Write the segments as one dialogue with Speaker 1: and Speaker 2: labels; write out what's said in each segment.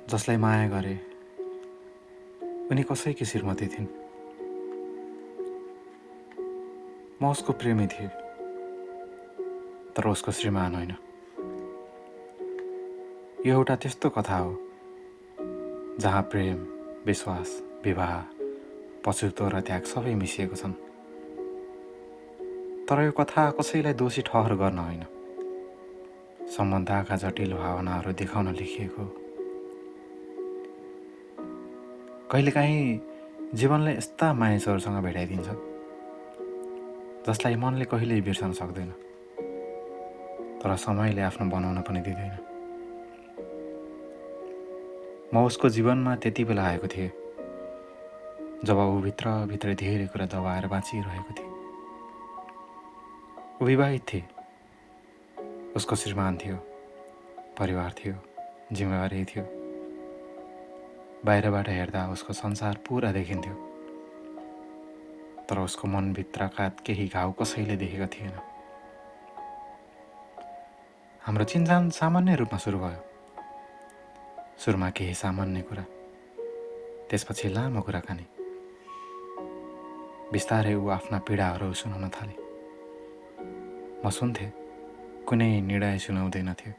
Speaker 1: जसलाई माया गरे उनी कसैकी श्रीमती थिइन्। म उसको प्रेमी थिएँ, तर उसको श्रीमान होइन। यो एउटा त्यस्तो कथा हो जहाँ प्रेम, विश्वास, विवाह, पछुतो र त्याग सबै मिसिएको छन्। तर यो कथा कसैलाई दोषी ठहर गर्न होइन, सम्बन्धका जटिल भावनाहरू देखाउन लेखिएको हो। कहिलेकाहीँ जीवनले यस्ता मानिसहरूसँग भेटाइदिन्छ जसलाई मनले कहिल्यै बिर्सन सक्दैन, तर समयले आफ्नो बनाउन पनि दिँदैन। म उसको जीवनमा त्यति बेला आएको थिएँ जब ऊ भित्रै धेरै कुरा दबाएर बाँचिरहेको थिए। ऊ विवाहित थिए, उसको श्रीमान थियो, परिवार थियो, जिम्मेवारी थियो। बाहिरबाट हेर्दा उसको संसार पुरा देखिन्थ्यो, तर उसको मनभित्रका केही घाउ कसैले देखेको थिएन। हाम्रो चिन्जान सामान्य रूपमा सुरु भयो। सुरुमा केही सामान्य कुरा, त्यसपछि लामो कुराकानी। बिस्तारै ऊ आफ्ना पीडाहरू सुनाउन थाले। म सुन्थेँ, कुनै निर्णय सुनाउँदैनथ्यो।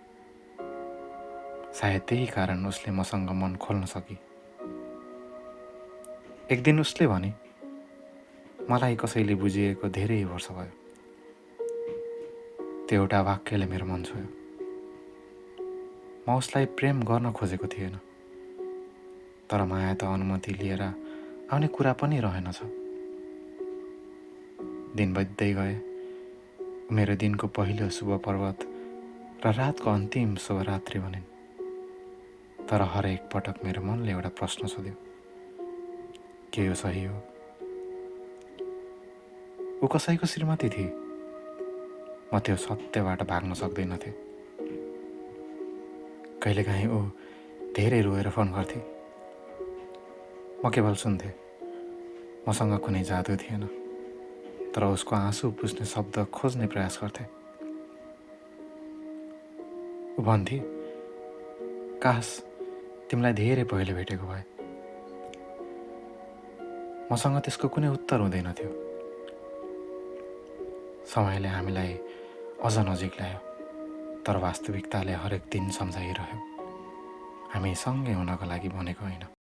Speaker 1: सायद त्यही कारण उसले मसँग मन खोल्न सकी। एक दिन उसले भने, मलाई कसैले बुझिएको धेरै वर्ष भयो। त्यो एउटा वाक्यले मेरो मन छोयो। म उसलाई प्रेम गर्न खोजेको थिएन, तर माया त अनुमति लिएर आउने कुरा पनि रहेनछ। दिन बित्दै गए, मेरो दिनको पहिलो शुभ पर्वत र रातको अन्तिम शुभरात्रि बनिन्। तर हरेक पटक मेरो मनले एउटा प्रश्न सोध्यो, के यो सही हो? ऊ कसैको श्रीमती थिए। म त्यो सत्यबाट भाग्न सक्दैनथेँ। कहिलेकाहीँ ऊ धेरै रोएर फोन गर्थे। म केवल सुन्थेँ। मसँग कुनै जादु थिएन, तर उसको आँसु पुस्ने शब्द खोज्ने प्रयास गर्थे। ऊ भन्थे, काश तिमीलाई धेरै पहिले भेटेको भए। मसँग त्यसको कुनै उत्तर हुँदैन थियो। समयले हामीलाई अझ नजिक ल्यायो, तर वास्तविकताले हरेक दिन सम्झाइरह्यो, हामी सँगै हुनको लागि बनेको होइन।